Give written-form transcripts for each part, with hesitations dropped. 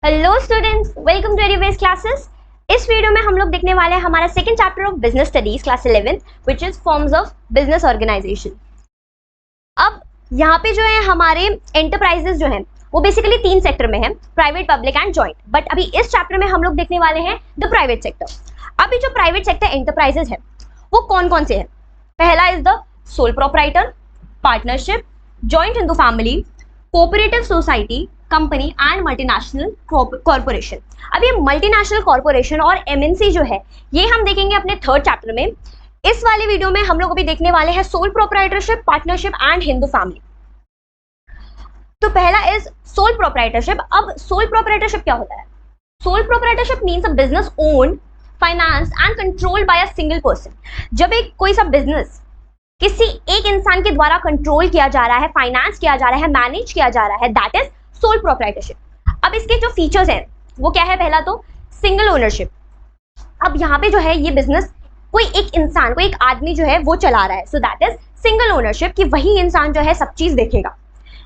Hello students, welcome to Edubase classes. इस video में हम लोग देखने वाले हैं हमारा second chapter of business studies class 11 which is forms of business organisation. अब यहाँ पे जो है हमारे एंटरप्राइजेस जो हैं वो बेसिकली 3 सेक्टर में है, private, public and joint. But अभी इस चैप्टर में हम लोग देखने वाले हैं द प्राइवेट सेक्टर। अभी जो प्राइवेट सेक्टर एंटरप्राइजेस है वो कौन कौन से हैं? पहला is the sole proprietor, partnership, joint in the family, cooperative society, company and multinational corporation. अब ये मल्टीनेशनल कॉर्पोरेशन और एमएनसी जो है ये हम देखेंगे अपने थर्ड चैप्टर में। इस वाले वीडियो में हम लोग अभी देखने वाले हैं sole proprietorship, partnership and Hindu family. तो पहला इज सोल प्रोप्राइटरशिप। अब सोल प्रोप्राइटरशिप क्या होता है? Sole proprietorship means a business owned, finance and controlled by a single person. जब एक कोई सा बिजनेस किसी एक इंसान के द्वारा कंट्रोल किया जा रहा है, फाइनेंस किया जा रहा है, मैनेज किया जा रहा है, दैट इज सोल प्रोप्राइटरशिप। अब इसके जो फीचर्स हैं वो क्या है? पहला तो सिंगल ओनरशिप। अब यहाँ पे जो है ये बिजनेस कोई एक इंसान, कोई एक आदमी जो है वो चला रहा है, so that is single ownership, कि वही इंसान जो है सब चीज देखेगा।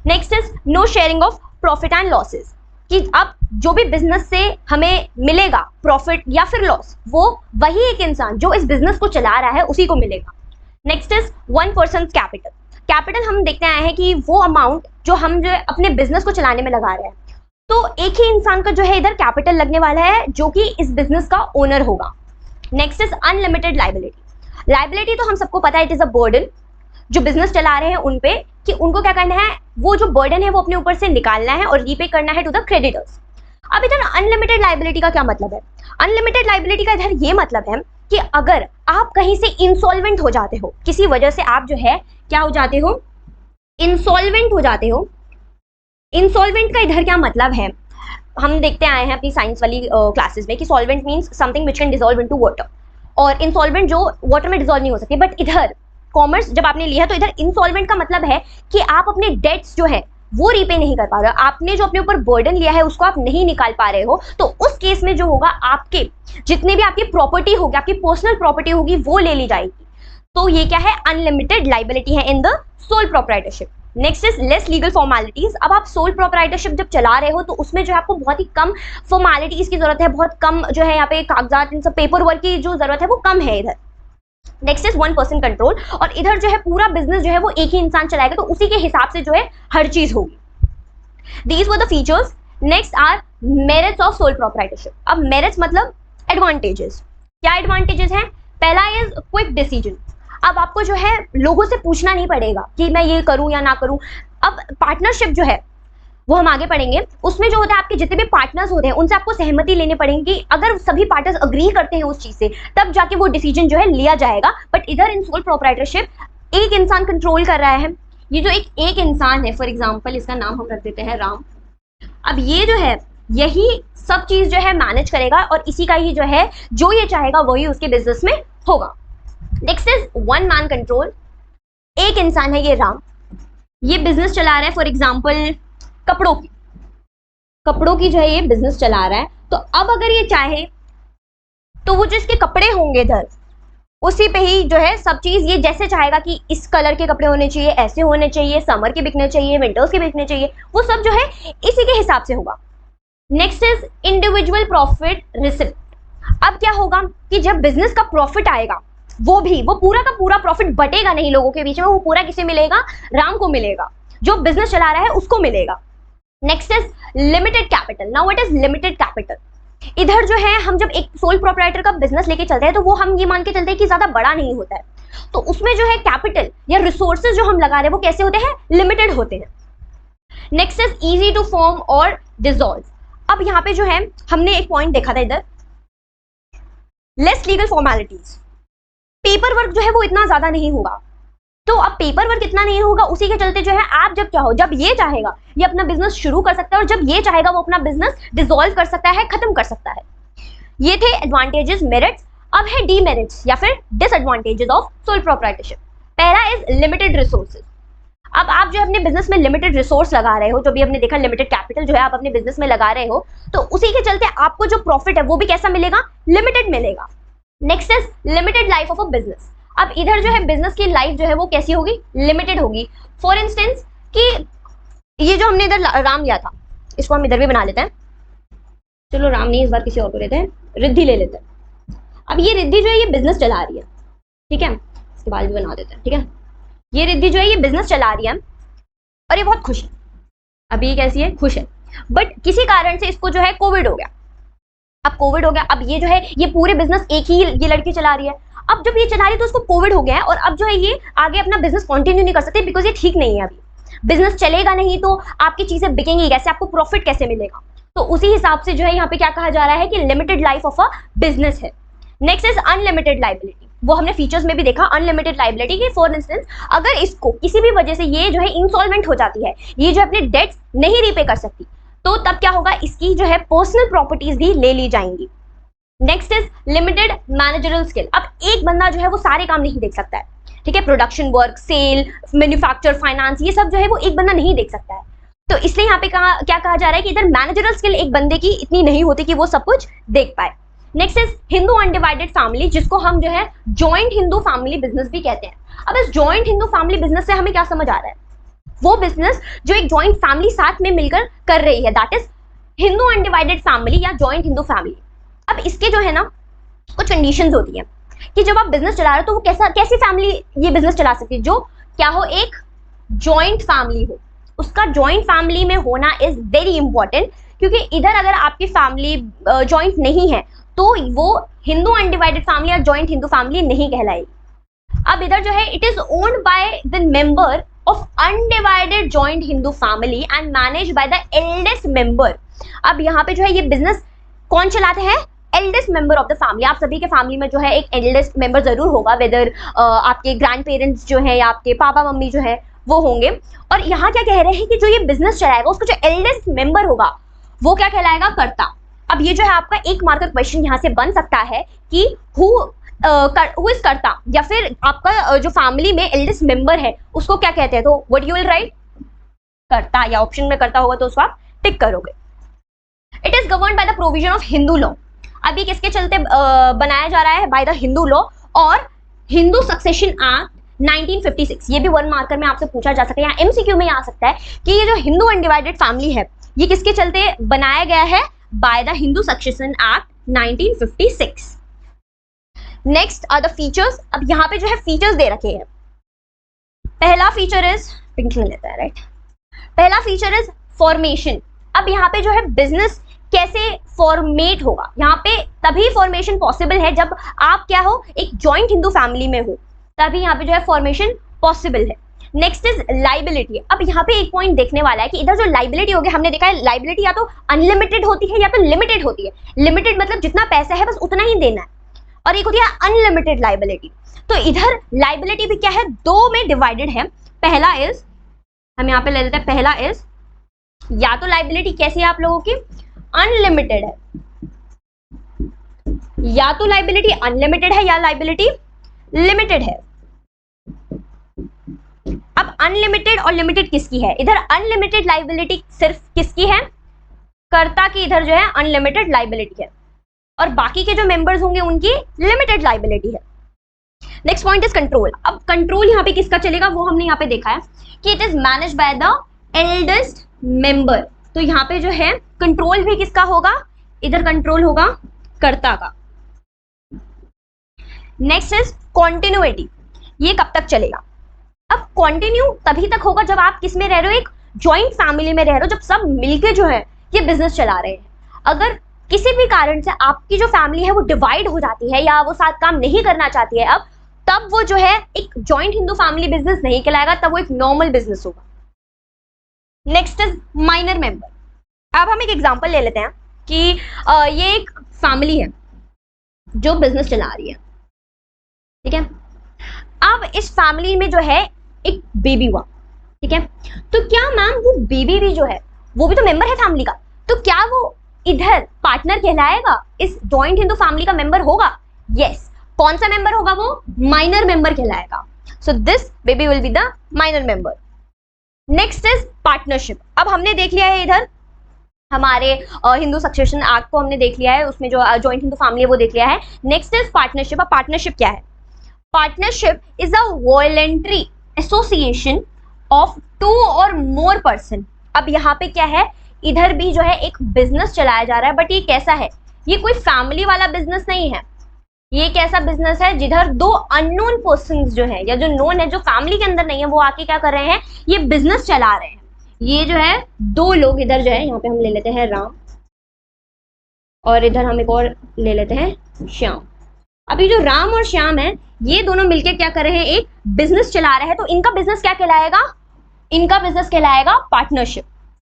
Next is no sharing of profit and losses, कि अब जो भी बिजनेस से हमें मिलेगा प्रॉफिट या फिर लॉस वो वही एक इंसान जो इस बिजनेस को चला रहा है उसी को मिलेगा। Next is one person capital. Capital हम देखते आए हैं कि वो अमाउंट जो हम जो अपने बिजनेस को चलाने में लगा रहे हैं, तो एक ही इंसान का जो है इधर कैपिटल लगने वाला है जो कि इस बिजनेस का ओनर होगा। Next is unlimited liability. Liability तो हम सबको पता है, इट इज अ बर्डन जो बिजनेस चला रहे हैं उन पे, कि उनको क्या करना है, वो जो बर्डन है वो अपने ऊपर से निकालना है और रीपे करना है टू द क्रेडिटर्स। अब इधर अनलिमिटेड लाइबिलिटी का क्या मतलब है? अनलिमिटेड लाइबिलिटी का इधर ये मतलब है कि अगर आप कहीं से इंसॉल्वेंट हो जाते हो, किसी वजह से आप जो है क्या हो जाते हो, इंसॉल्वेंट हो जाते हो। इंसॉल्वेंट का इधर क्या मतलब है? हम देखते आए हैं अपनी साइंस वाली क्लासेस में कि solvent means something which can dissolve into water, और इंसॉल्वेंट जो वाटर में डिसॉल्व नहीं हो सकती। बट इधर कॉमर्स जब आपने लिया तो इधर इंसॉल्वेंट का मतलब है कि आप अपने डेट्स जो है वो रीपे नहीं कर पा रहे हो, आपने जो अपने ऊपर बर्डन लिया है उसको आप नहीं निकाल पा रहे हो, तो उस केस में जो होगा आपके जितने भी आपकी प्रॉपर्टी होगी, आपकी पर्सनल प्रॉपर्टी होगी, वो ले ली जाएगी। तो ये क्या है? अनलिमिटेड लाइबिलिटी है in the sole proprietorship. Next is less legal formalities. अब आप सोल प्रोप्राइटरशिप जब चला रहे हो तो उसमें जो है आपको बहुत ही कम फॉर्मेलिटीज की जरूरत है, बहुत कम जो है यहाँ पे कागजात, इन सब पेपर वर्क की जो जरूरत है वो कम है इधर। Next is one person control, और इधर जो है पूरा बिजनेस जो है वो एक ही इंसान चलाएगा, तो उसी के हिसाब से जो है हर चीज होगी। These were the features. Next are merits of sole proprietorship. अब मेरिट्स मतलब एडवांटेजेस। क्या एडवांटेजेस हैं? पहला इज क्विक डिसीजन। अब आपको जो है लोगों से पूछना नहीं पड़ेगा कि मैं ये करूं या ना करूं। अब पार्टनरशिप जो है वो हम आगे पढ़ेंगे, उसमें जो होता है आपके जितने भी पार्टनर्स होते हैं उनसे आपको सहमति लेनी पड़ेगी। अगर सभी पार्टनर्स अग्री करते हैं उस चीज से तब जाके वो डिसीजन जो है लिया जाएगा। बट इधर इन सोल प्रोप्राइटरशिप एक इंसान कंट्रोल कर रहा है। ये जो एक इंसान है, फॉर एग्जाम्पल इसका नाम हम रख देते हैं राम। अब ये जो है यही सब चीज जो है मैनेज करेगा और इसी का ही जो है जो ये चाहेगा वही उसके बिजनेस में होगा। Next is one man control. एक इंसान है ये राम, ये बिजनेस चला रहा है, फॉर एग्जाम्पल कपड़ों की जो है ये बिजनेस चला रहा है। तो अब अगर ये चाहे तो वो जो इसके कपड़े होंगे इधर उसी पे ही जो है सब चीज ये जैसे चाहेगा कि इस कलर के कपड़े होने चाहिए, ऐसे होने चाहिए, समर के बिकने चाहिए, विंटर्स के बिकने चाहिए, वो सब जो है इसी के हिसाब से होगा। Next is individual profit receipt. अब क्या होगा कि जब बिजनेस का प्रॉफिट आएगा वो पूरा का पूरा प्रॉफिट बटेगा नहीं लोगों के बीच में, वो पूरा किसे मिलेगा? राम को मिलेगा, जो बिजनेस चला रहा है उसको मिलेगा। Next is limited capital. Now what is limited capital? इधर जो है हम जब एक सोल प्रोप्राइटर का बिजनेस लेके चलते हैं तो वो हम ये मान के चलते हैं कि ज्यादा बड़ा नहीं होता है, तो उसमें जो है कैपिटल या रिसोर्सेज जो हम लगा रहे हैं वो कैसे होते हैं? लिमिटेड होते हैं। Next is easy to form और डिसॉल्व। अब यहाँ पे जो है हमने एक पॉइंट देखा था इधर, less legal formalities. Paper work जो है वो इतना ज्यादा नहीं होगा, तो अब पेपर वर्क इतना नहीं होगा, उसी के चलते जो है आप जब ये चाहेगा ये अपना बिजनेस शुरू कर सकता है, और जब ये चाहेगा वो अपना बिजनेस डिसॉल्व कर सकता है, खत्म कर सकता है। ये थे एडवांटेजेस, मेरिट्स। अब है डीमेरिट्स या फिर डिसएडवांटेजेस ऑफ सोल प्रोप्राइटरशिप। पहला इज लिमिटेड रिसोर्सेज। अब आप जो अपने बिजनेस में लिमिटेड रिसोर्स लगा रहे हो, जो भी हमने देखा लिमिटेड कैपिटल जो है आप अपने बिजनेस में लगा रहे हो, तो उसी के चलते आपको जो प्रॉफिट है वो भी कैसा मिलेगा? लिमिटेड मिलेगा। Next is limited life of a business. अब इधर जो है बिजनेस की लाइफ जो है वो कैसी होगी? लिमिटेड होगी। फॉर इंस्टेंस कि ये जो हमने इधर राम लिया था, इसको हम इधर भी बना लेते हैं, चलो राम नहीं, इस बार किसी और को लेते हैं, रिद्धि ले लेते हैं। अब ये रिद्धि जो है ये बिजनेस चला रही है, ठीक है, इसके बाल भी बना देते हैं, ठीक है। ये रिद्धि जो है ये बिजनेस चला रही है और ये बहुत खुश है। अभी ये कैसी है? खुश है। बट किसी कारण से इसको जो है कोविड हो गया। अब कोविड हो गया, अब ये जो है ये पूरे बिजनेस एक ही ये लड़की चला रही है। अब जब ये चला रही है तो उसको कोविड हो गया है और अब जो है ये आगे अपना बिजनेस कंटिन्यू नहीं कर सकते बिकॉज ये ठीक नहीं है। अभी बिजनेस चलेगा नहीं तो आपकी चीजें बिकेंगी कैसे, आपको प्रॉफिट कैसे मिलेगा? तो उसी हिसाब से जो है यहाँ पे क्या कहा जा रहा है कि limited life of a business है। Next is unlimited liability. वो हमने फीचर्स में भी देखा अनलिमिटेड लाइबिलिटी की। फॉर इंस्टेंस अगर इसको किसी भी वजह से ये जो है इंसॉल्वेंट हो जाती है, ये जो अपने डेट्स नहीं रीपे कर सकती, तो तब क्या होगा, इसकी जो है पर्सनल प्रॉपर्टीज भी ले ली जाएंगी। Next is limited managerial skill. अब एक बंदा जो है वो सारे काम नहीं देख सकता है, ठीक है, production work, sale, manufacture, finance, ये सब जो है वो एक बंदा नहीं देख सकता है। तो इसलिए यहाँ पे क्या कहा जा रहा है कि इधर मैनेजरल स्किल एक बंदे की इतनी नहीं होती कि वो सब कुछ देख पाए। Next is Hindu undivided family, जिसको हम जो है जॉइंट हिंदू फैमिली बिजनेस भी कहते हैं। अब इस जॉइंट हिंदू फैमिली बिजनेस से हमें क्या समझ आ रहा है? वो बिजनेस जो एक जॉइंट फैमिली साथ में मिलकर कर रही है, that is Hindu undivided family या जॉइंट हिंदू फैमिली। अब इसके जो है ना कुछ कंडीशंस होती हैं कि जब आप बिजनेस चला रहे हो तो वो कैसी फैमिली ये बिजनेस चला सकती है, जो क्या हो, एक जॉइंट फैमिली हो। उसका जॉइंट फैमिली में होना इज वेरी इंपॉर्टेंट, क्योंकि इधर अगर आपकी फैमिली जॉइंट नहीं है तो वो हिंदू अनडिवाइडेड फैमिली या जॉइंट हिंदू फैमिली नहीं कहलाएगी। अब इधर जो है it is owned by the member of undivided joint Hindu family and manage by the eldest member. अब यहाँ पे जो है ये बिजनेस कौन चलाते हैं? Eldest member of the family. आप सभी के फैमिली में जो है एक एल्डेस्ट मेंबर जरूर होगा, वेदर आपके ग्रैंड पेरेंट्स जो है या आपके पापा मम्मी जो है वो होंगे। और यहाँ क्या कह रहे हैं कि जो ये बिजनेस चलाएगा उसका जो एल्डेस्ट मेंबर होगा वो क्या कहलाएगा? कर्ता। अब ये जो है आपका एक मार्कर क्वेश्चन यहाँ से बन सकता है कि हु इज कर्ता, या फिर आपका जो फैमिली में एल्डेस्ट मेंबर है उसको क्या कहते हैं? तो व्हाट यू विल राइट? कर्ता, या ऑप्शन में कर्ता होगा तो उसको आप टिक करोगे। It is governed by the provision of Hindu law. अभी किसके चलते बनाया जा रहा है? बाय द हिंदू लॉ और हिंदू सक्सेशन एक्ट 1956। ये भी वन मार्कर में आपसे पूछा जा सकता है, या एमसीक्यू में आ सकता है कि ये जो हिंदू अनडिवाइडेड फैमिली है ये किसके चलते बनाया गया है? By the Hindu succession act 1956। Next are the features. अब यहाँ पे जो है फीचर्स दे रखे हैं। पहला फीचर इज, पिंक में लेता है राइट, पहला फीचर इज फॉर्मेशन। अब यहाँ पे जो है बिजनेस कैसे फॉर्मेट होगा, यहाँ पे तभी फॉर्मेशन पॉसिबल है जब आप क्या हो, एक जॉइंट हिंदू फैमिली में हो, तभी यहाँ पे जो है फॉर्मेशन पॉसिबल है। Next is liability. अब यहाँ पे एक पॉइंट देखने वाला है कि इधर जो लाइबिलिटी होगी, हमने देखा है लाइबिलिटी या तो अनलिमिटेड होती है या तो लिमिटेड होती है। लिमिटेड मतलब जितना पैसा है बस उतना ही देना है, और एक होती है अनलिमिटेड लाइबिलिटी। तो इधर लाइबिलिटी भी क्या है, दो में डिवाइडेड है। पहला इज, हम यहाँ पे ले लेते हैं, पहला इज या तो लाइबिलिटी कैसी है आप लोगों की, अनलिमिटेड है, या तो लाइबिलिटी अनलिमिटेड है या लाइबिलिटी लिमिटेड है। अब अनलिमिटेड और लिमिटेड किसकी है? इधर अनलिमिटेड लाइबिलिटी सिर्फ किसकी है? कर्ता की इधर जो है अनलिमिटेड लाइबिलिटी है, और बाकी के जो मेंबर्स होंगे उनकी लिमिटेड लाइबिलिटी है। Next point is control. अब कंट्रोल यहाँ पे किसका चलेगा वो हमने यहाँ पे देखा है कि it is manage by the eldest member. तो यहाँ पे जो है कंट्रोल भी किसका होगा? इधर कंट्रोल होगा कर्ता का। Next is continuity. ये कब तक चलेगा? अब कॉन्टिन्यू तभी तक होगा जब आप किस में रह रहे हो, एक जॉइंट फैमिली में रह रहे हो, जब सब मिलके जो है ये बिजनेस चला रहे हैं। अगर किसी भी कारण से आपकी जो फैमिली है वो डिवाइड हो जाती है या वो साथ काम नहीं करना चाहती है, अब तब वो जो है एक जॉइंट हिंदू फैमिली बिजनेस नहीं कहलाएगा, तब वो एक नॉर्मल बिजनेस होगा। Next is minor member. अब हम एक एग्जांपल ले लेते हैं कि ये एक फैमिली है जो बिजनेस चला रही है, ठीक है। अब इस फैमिली में जो है एक बेबी हुआ, ठीक है, तो क्या मैम वो बेबी भी जो है वो भी तो मेंबर है फैमिली का, तो क्या वो इधर पार्टनर कहलाएगा, इस जॉइंट हिंदू फैमिली का मेंबर होगा? यस। कौन सा मेंबर होगा वो? माइनर मेंबर कहलाएगा। So this baby will be the minor member. Next is partnership. अब हमने देख लिया है इधर हमारे हिंदू सक्सेशन एक्ट को हमने देख लिया है, उसमें जो जॉइंट हिंदू फैमिली है वो देख लिया है। Next is partnership. अब पार्टनरशिप क्या है? Partnership is a voluntary association of 2 or more person. अब यहाँ पे क्या है, इधर भी जो है एक बिजनेस चलाया जा रहा है, बट ये कैसा है, ये कोई फैमिली वाला बिजनेस नहीं है। ये कैसा बिजनेस है जिधर दो अननोन पर्संस जो है या जो नोन है, जो फैमिली के अंदर नहीं है, वो आके क्या कर रहे हैं, ये बिजनेस चला रहे हैं। ये जो है दो लोग इधर जो है, यहाँ पे हम ले लेते हैं राम और इधर हम एक और ले लेते हैं श्याम। अभी जो राम और श्याम है, ये दोनों मिलकर क्या कर रहे हैं, एक बिजनेस चला रहे हैं। तो इनका बिजनेस क्या कहलाएगा, इनका बिजनेस कहलाएगा पार्टनरशिप।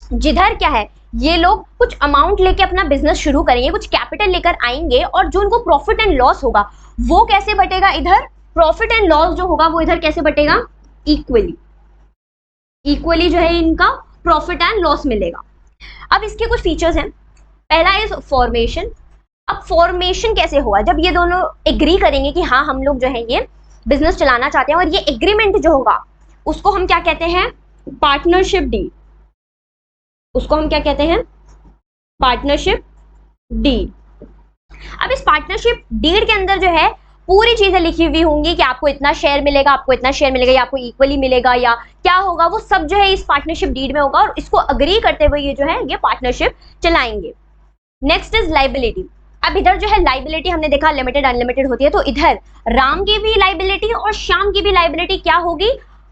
जिधर क्या है, ये लोग कुछ अमाउंट लेके अपना बिजनेस शुरू करेंगे, कुछ कैपिटल लेकर आएंगे और जो उनको प्रॉफिट एंड लॉस होगा वो कैसे बटेगा, इधर प्रॉफिट एंड लॉस जो होगा वो इधर कैसे बटेगा, इक्वली जो है इनका प्रॉफिट एंड लॉस मिलेगा। अब इसके कुछ फीचर्स हैं। पहला इज फॉर्मेशन। अब फॉर्मेशन कैसे हुआ, जब ये दोनों एग्री करेंगे कि हाँ हम लोग जो है ये बिजनेस चलाना चाहते हैं, और ये एग्रीमेंट जो होगा उसको हम क्या कहते हैं, पार्टनरशिप डीड। उसको हम क्या कहते हैं, पार्टनरशिप डीड। अब इस पार्टनरशिप डीड के अंदर जो है पूरी चीजें लिखी हुई होंगी कि आपको इतना शेयर मिलेगा, आपको इतना शेयर मिलेगा, या आपको इक्वली मिलेगा, या क्या होगा, वो सब जो है इस पार्टनरशिप डीड में होगा। और इसको अग्री करते हुए ये जो है ये पार्टनरशिप चलाएंगे। Next is liability. अब इधर जो है लाइबिलिटी हमने देखा लिमिटेड अनलिमिटेड होती है, तो इधर राम की भी लाइबिलिटी और श्याम की भी लाइबिलिटी क्या होगी,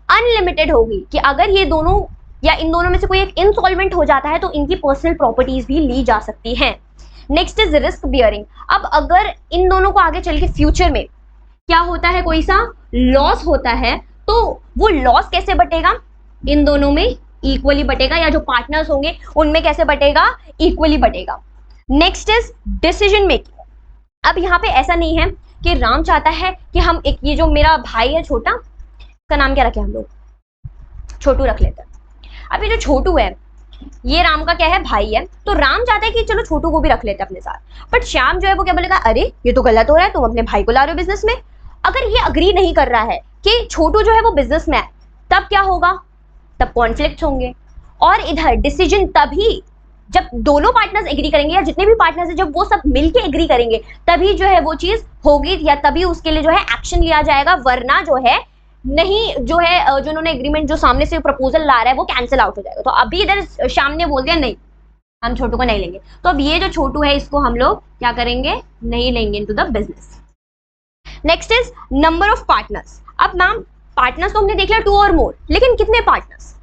अनलिमिटेड होगी। कि अगर ये दोनों या इन दोनों में से कोई एक इनसॉल्वेंट हो जाता है तो इनकी पर्सनल प्रॉपर्टीज भी ली जा सकती हैं। Next is risk bearing. अब अगर इन दोनों को आगे चल के फ्यूचर में क्या होता है, कोई सा लॉस होता है, तो वो लॉस कैसे बटेगा, इन दोनों में इक्वली बटेगा, या जो पार्टनर्स होंगे उनमें कैसे बटेगा, इक्वली बटेगा। Next is decision making. अब यहाँ पे ऐसा नहीं है कि राम चाहता है कि हम एक, ये जो मेरा भाई है छोटा, इसका नाम क्या रखें हम लोग, छोटू रख लेते हैं। अब ये जो छोटू है ये राम का क्या है, भाई है, तो राम चाहता है कि चलो छोटू को भी रख लेते हैं अपने साथ। बट श्याम जो है वो क्या बोलेगा, अरे ये तो गलत हो रहा है, तुम अपने भाई को ला रहे हो बिजनेस में। अगर ये अग्री नहीं कर रहा है कि छोटू जो है वो बिजनेस में है, तब क्या होगा, तब कॉन्फ्लिक्ट होंगे। और इधर डिसीजन तभी जब दोनों पार्टनर्स एग्री करेंगे, या जितने भी पार्टनर्स हैं जब वो सब मिलके एग्री करेंगे, तभी जो है वो चीज होगी, या तभी उसके लिए जो है एक्शन लिया जाएगा। वरना जो है नहीं, जो है जो उन्होंने एग्रीमेंट, जो सामने से प्रपोजल ला रहा है वो कैंसिल आउट हो जाएगा। तो अभी इधर श्याम ने बोल दिया नहीं, हम छोटू को नहीं लेंगे, तो अब ये जो छोटू है इसको हम लोग क्या करेंगे, नहीं लेंगे into the business. Next is number of partners. अब मैम पार्टनर्स तो हमने देख लिया 2 और मोर, लेकिन कितने पार्टनर्स,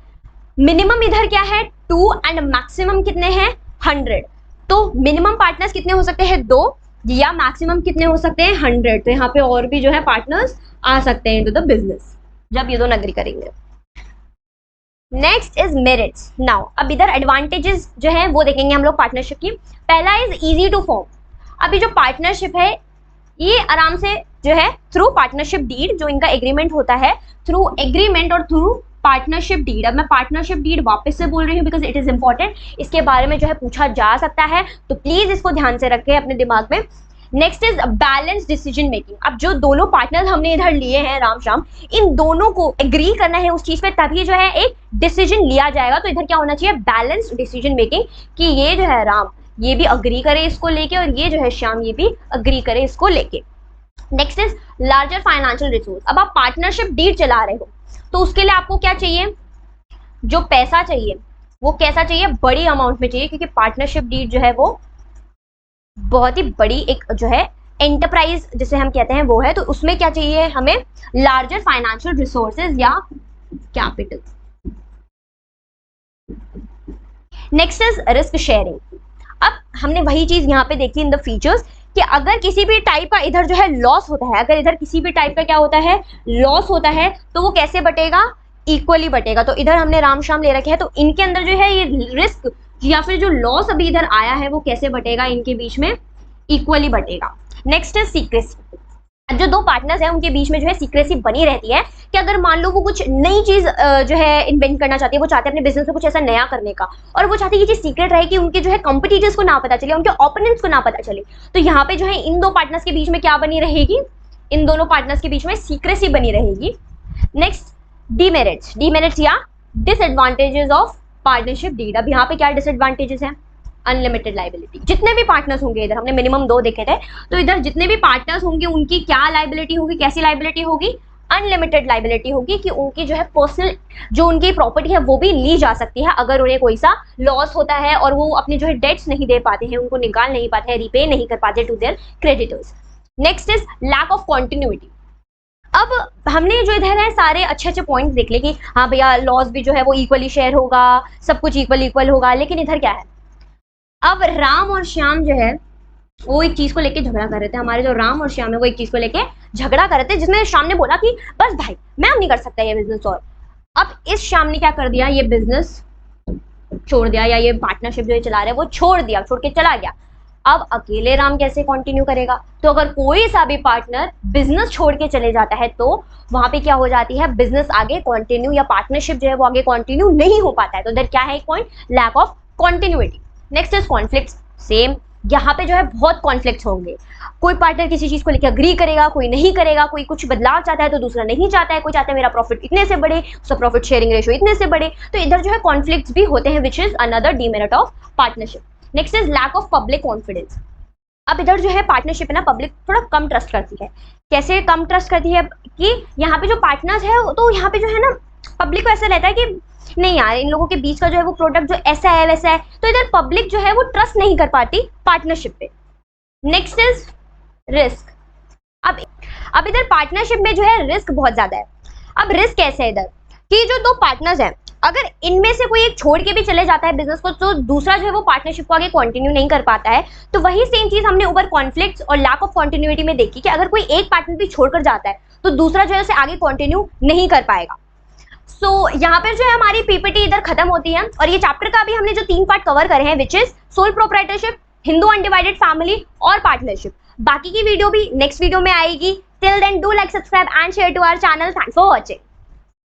मिनिमम इधर क्या है 2 एंड मैक्सिमम कितने हैं 100। तो मिनिमम पार्टनर्स कितने हो सकते हैं 2, या मैक्सिमम कितने हो सकते हैं 100। तो यहाँ पे और भी जो है पार्टनर्स आ सकते हैं इनटू द बिजनेस जब ये दोनों एग्री करेंगे। Next is merits. नाउ अब इधर एडवांटेजेस जो है वो देखेंगे हम लोग पार्टनरशिप की। पहला इज इजी टू फॉर्म। अभी जो पार्टनरशिप है ये आराम से जो है थ्रू पार्टनरशिप डीड, जो इनका एग्रीमेंट होता है, थ्रू एग्रीमेंट और थ्रू पार्टनरशिप डीड। अब मैं पार्टनरशिप डीड वापस से बोल रही हूँ बिकॉज इट इज इंपॉर्टेंट, इसके बारे में जो है पूछा जा सकता है, तो प्लीज इसको ध्यान से रखें अपने दिमाग में। Next is balance decision making. अब जो दोनों पार्टनर्स हमने इधर लिए हैं राम श्याम, इन दोनों को एग्री करना है उस चीज पे, तभी जो है एक डिसीजन लिया जाएगा। तो इधर क्या होना चाहिए, बैलेंस डिसीजन मेकिंग, कि ये जो है राम ये भी अग्री करे इसको लेके, और ये जो है श्याम ये भी अग्री करे इसको लेके। Next is larger financial resource. अब आप पार्टनरशिप डीड चला रहे हो तो उसके लिए आपको क्या चाहिए, जो पैसा चाहिए वो कैसा चाहिए, बड़ी अमाउंट में चाहिए, क्योंकि पार्टनरशिप डीड जो है वो बहुत ही बड़ी एक जो है एंटरप्राइज जिसे हम कहते हैं वो है। तो उसमें क्या चाहिए हमें, लार्जर फाइनेंशियल रिसोर्सेज या capital. Next is risk sharing. अब हमने वही चीज यहाँ पे देखी इन द फीचर्स कि अगर किसी भी टाइप का इधर जो है लॉस होता है, अगर इधर किसी भी टाइप का क्या होता है लॉस होता है, तो वो कैसे बटेगा, इक्वली बटेगा। तो इधर हमने राम श्याम ले रखे हैं, तो इनके अंदर जो है ये रिस्क या फिर जो लॉस अभी इधर आया है वो कैसे बटेगा, इनके बीच में इक्वली बटेगा। नेक्स्ट है सीक्रेसी। जो दो पार्टनर्स हैं उनके बीच में जो है सीक्रेसी बनी रहती है कि अगर मान लो वो कुछ नई चीज जो है इन्वेंट करना चाहती है, वो चाहते हैं अपने बिजनेस में कुछ ऐसा नया करने का, और वो चाहते हैं ये चीज सीक्रेट रहे कि उनके जो है कंपटीटर्स को ना पता चले, उनके ओपोनेंट्स को ना पता चले। तो यहाँ पे जो है इन दो पार्टनर्स के बीच में क्या बनी रहेगी, इन दोनों पार्टनर्स के बीच में सीक्रेसी बनी रहेगी। Next demerits. डीमेरिट्स या डिसएडवांटेजेस ऑफ पार्टनरशिप डीड। अब यहाँ पे क्या डिसएडवांटेजेस हैं, अनलिमिटेड लाइबिलिटी। जितने भी पार्टनर्स होंगे, इधर हमने मिनिमम 2 देखे थे, तो इधर जितने भी पार्टनर्स होंगे उनकी क्या लाइबिलिटी होगी, कैसी लाइबिलिटी होगी, अनलिमिटेड लाइबिलिटी होगी कि उनकी जो है पर्सनल जो उनकी प्रॉपर्टी है वो भी ली जा सकती है अगर उन्हें कोई सा लॉस होता है और वो अपने जो है डेट्स नहीं दे पाते हैं, उनको निकाल नहीं पाते हैं, रिपे नहीं कर पाते to their creditors. Next is lack of continuity. अब हमने जो इधर है सारे अच्छे अच्छे पॉइंट्स देख ले कि हाँ भैया लॉस भी जो है वो इक्वली शेयर होगा, सब कुछ इक्वल होगा, लेकिन इधर क्या है, अब राम और श्याम जो है वो एक चीज को लेके झगड़ा कर रहे थे। हमारे जो राम और श्याम है वो एक चीज को लेके झगड़ा कर रहे थे, जिसमें श्याम ने बोला कि बस भाई मैं अब नहीं कर सकता ये बिजनेस। और अब इस श्याम ने क्या कर दिया, ये बिजनेस छोड़ दिया, या ये पार्टनरशिप जो ये चला रहे हैं वो छोड़ के चला गया। अब अकेले राम कैसे कंटिन्यू करेगा? तो अगर कोई सा भी पार्टनर बिजनेस छोड़ के चले जाता है तो वहां पे क्या हो जाती है, बिजनेस आगे कंटिन्यू या पार्टनरशिप जो है वो आगे कंटिन्यू नहीं हो पाता है। तो इधर क्या है एक point, lack of continuity. Next is conflicts. Same यहाँ पे जो है बहुत कॉन्फ्लिक्ट्स होंगे। कोई पार्टनर किसी चीज को लेकर अग्री करेगा, कोई नहीं करेगा, कोई कुछ बदलाव चाहता है तो दूसरा नहीं चाहता है, कोई चाहता है मेरा प्रॉफिट इतने से बढ़े, उसका प्रॉफिट शेयरिंग रेशियो इतने से बढ़े। तो इधर जो है कॉन्फ्लिक्ट्स भी होते हैं, which is another demerit of partnership. Next is lack of public confidence. अब इधर जो है पार्टनरशिप है ना, पब्लिक थोड़ा कम ट्रस्ट करती है। कैसे कम ट्रस्ट करती है कि यहाँ पे जो पार्टनर्स है तो यहाँ पे जो है ना पब्लिक को ऐसा रहता है कि नहीं यार इन लोगों के बीच का जो है वो प्रोडक्ट जो ऐसा है वैसा है, तो इधर पब्लिक जो है वो ट्रस्ट नहीं कर पाती पार्टनरशिप पे। Next is risk. अब इधर पार्टनरशिप में जो है रिस्क बहुत ज्यादा है। अब रिस्क कैसे है इधर कि जो दो पार्टनर्स हैं अगर इनमें से कोई एक छोड़ के भी चले जाता है बिजनेस को तो दूसरा जो है वो पार्टनरशिप को आगे कंटिन्यू नहीं कर पाता है। तो वही सेम चीज हमने ऊपर कॉन्फ्लिक्ट्स और लैक ऑफ कंटिन्यूटी में देखी कि अगर कोई एक पार्टनर भी छोड़कर जाता है तो दूसरा जो है उसे आगे कंटिन्यू नहीं कर पाएगा। सो यहाँ पर जो है हमारी पीपीटी इधर खत्म होती है और ये चैप्टर का भी हमने जो 3 पार्ट कवर करे हैं which is sole proprietorship, Hindu undivided family और पार्टनरशिप। बाकी की वीडियो भी नेक्स्ट वीडियो में आएगी। Till then do like, subscribe and share to our channel. Thanks for watching.